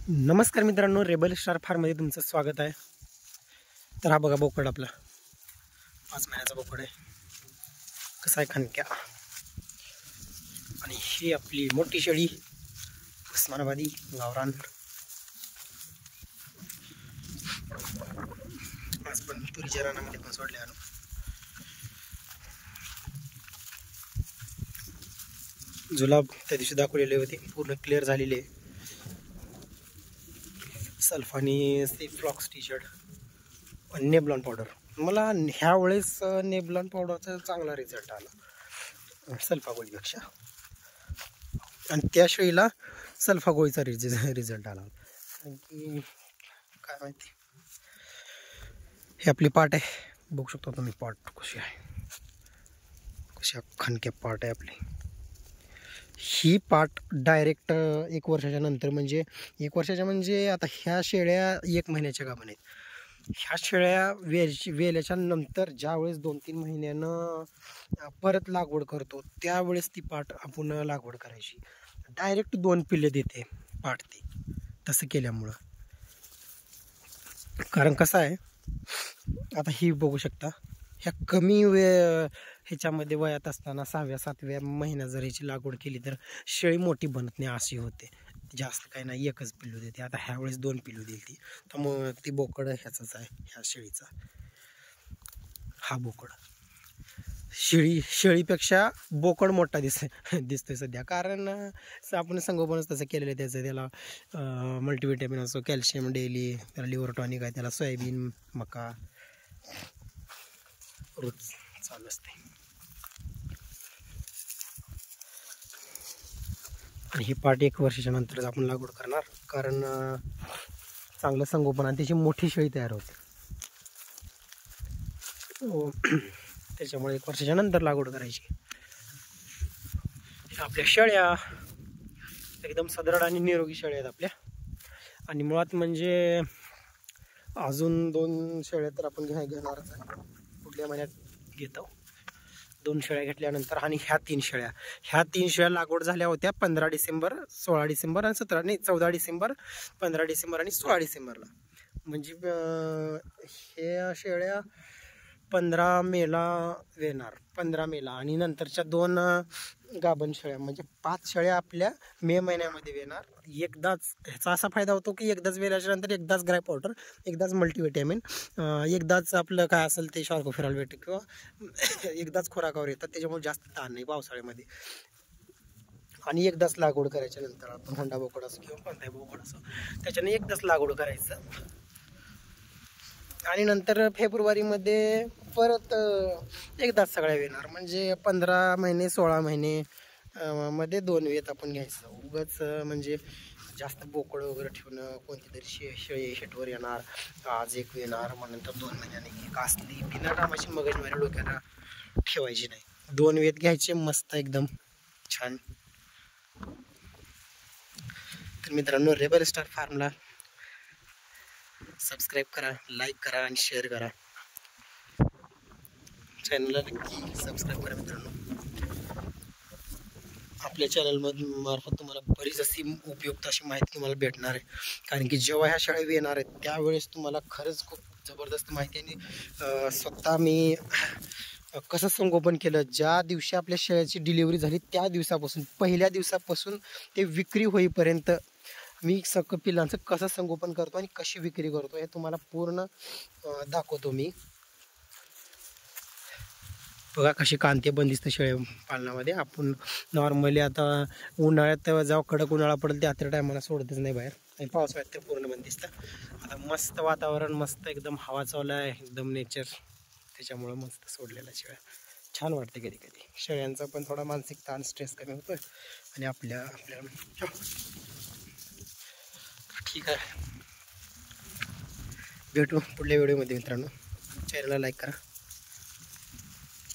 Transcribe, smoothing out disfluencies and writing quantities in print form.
नमस्कार मित्रांनो, rebel star फार्ममध्ये तुमचं स्वागत आहे। तर हा बघा बोकड आपला 5 महिन्याचा बोकड आहे। कसा आहे खणक्या। आणि ही आपली मोठी शेळी उस्मानाबादी गावरान। आज पण तुरीच्या रानामध्ये पण सोडले आलो। जुलाब त्या दिवशी दाखवलेले होते, पूर्ण क्लिअर झालेले। सल्फानी फ्लॉक्स टी शर्ट, नेबलॉन पावडर। मला ह्या वेळेस नेबलॉन पावडरचा चांगला रिझल्ट आला सल्फा गोळीपेक्षा, आणि त्या शेळीला सल्फा गोळीचा रिझल्ट आला। की काय माहिती, हे आपली पाट आहे, बघू शकता तुम्ही पाट कशी आहे, कशा खणक्या पाट आहे आपली। ही पाट डायरेक्ट 1 वर्षाच्या नंतर, म्हणजे 1 वर्षाच्या म्हणजे आता ह्या शेळ्या 1 महिन्याच्या गाभण आहेत। ह्या शेळ्या वेल्याच्या नंतर ज्यावेळेस 2-3 महिन्यानं परत लागवड करतो, त्यावेळेस ती पाट आपण लागवड करायची। डायरेक्ट 2 पिल्ले देते पाट ती, तसं केल्यामुळं। कारण कसं आहे, आता ही बघू शकता, ह्या कमी ह्याच्यामध्ये वयात असताना 6व्या-7व्या महिन्यात जर ह्याची लागवड केली तर शेळी मोठी बनत नाही अशी होते। जास्त काही नाही, 1च पिल्लू देते। आता ह्या वेळेस 2 पिल्लू दिली ती, तर मग ती बोकड ह्याचाच आहे, ह्या शेळीचा। हा बोकड शेळीपेक्षा बोकड मोठा दिसतोय सध्या, कारण आपण संगोपनच तसं केलेलं आहे त्याचं। त्याला मल्टीविटॅमिन असो, कॅल्शियम डेली, त्याला लिव्हर टॉनिक आहे, त्याला सोयाबीन, मका रोज चालू असते। आणि ही पाट 1 वर्षाच्या नंतरच आपण लागवड करणार, कारण चांगलं संगोपन आणि त्याची मोठी शेळी तयार होते। त्याच्यामुळे 1 वर्षाच्या नंतर लागवड करायची। आपल्या शेळ्या एकदम सदृढ आणि निरोगी शेळ्या आहेत आपल्या। आणि मुळात म्हणजे अजून 2 शेळ्या तर आपण घेणारच आहे, पुढल्या महिन्यात घेतो। 2 शेळ्या घेतल्यानंतर, आणि ह्या 3 शेळ्या लागवड झाल्या होत्या 15 डिसेंबर, 16 डिसेंबर आणि 14 डिसेंबर, 15 डिसेंबर आणि 16 डिसेंबरला। म्हणजे ह्या शेळ्या 15 मेला येणार, 15 मेला, आणि नंतरच्या 2 गाभण शेळ्या, म्हणजे 5 शेळ्या आपल्या मे महिन्यामध्ये येणार एकदाच। ह्याचा असा फायदा होतो की एकदाच वेल्याच्या नंतर एकदाच ग्राय पावडर, एकदाच मल्टीविटॅमिन, एकदाच आपलं काय असेल ते शार्कोफेरॉल वेट किंवा एकदाच खोराकावर येतात, त्याच्यामुळे जास्त ताण नाही पावसाळ्यामध्ये। आणि एकदाच लागवड करायच्या नंतर आपण होंडा बोकड असो किंवा कोणताही बोकड असो, त्याच्याने एकदाच लागवड करायचं। आणि नंतर फेब्रुवारीमध्ये परत एकदाच सगळ्या येणार, म्हणजे 15 महिने 16 महिने मध्ये 2 वेत आपण घ्यायचं। उगाच म्हणजे जास्त बोकड वगैरे ठेवणं, कोणती तरी शेळी शेटवर येणार, आज 1 येणार, मग नंतर 2 महिन्याने 1 असली बिना कामाची मगजमारी डोक्याला ठेवायची नाही। 2 वेत घ्यायचे, मस्त एकदम छान। तर मित्रांनो, रेबल स्टार फार्मला सबस्क्राईब करा, लाईक करा आणि शेअर करा। चॅनलला नक्की सबस्क्राईब करा मित्रांनो। आपल्या चॅनलमार्फत तुम्हाला बरीच अशी उपयुक्त अशी माहिती तुम्हाला भेटणार आहे, कारण की जेव्हा ह्या शेळ्या येणार आहेत त्यावेळेस तुम्हाला खरंच खूप जबरदस्त माहिती। आणि स्वतः मी कसं संगोपन केलं, ज्या दिवशी आपल्या शेळ्याची डिलिव्हरी झाली त्या दिवसापासून, पहिल्या दिवसापासून ते विक्री होईपर्यंत मी पिल्लांचं कसं संगोपन करतो आणि कशी विक्री करतो हे तुम्हाला पूर्ण दाखवतो मी। बघा कशी कांती बंदिस्त शेळ्या पालनामध्ये। आपण नॉर्मली आता उन्हाळ्यात जेव्हा कडक उन्हाळा पडेल त्या टायमाला सोडतच नाही बाहेर, आणि पावसाळ्यात ते पूर्ण बंदिस्त। आता मस्त वातावरण, मस्त एकदम हवा चालू आहे, एकदम नेचर, त्याच्यामुळं मस्त सोडलेल्या शेळ्या छान वाटते। कधी कधी शेळ्यांचा पण थोडा मानसिक ताण, स्ट्रेस कमी होतोय, आणि आपल्या ठीक आहे। भेटू पुढल्या व्हिडिओमध्ये मित्रांनो। चॅनलला लाईक करा।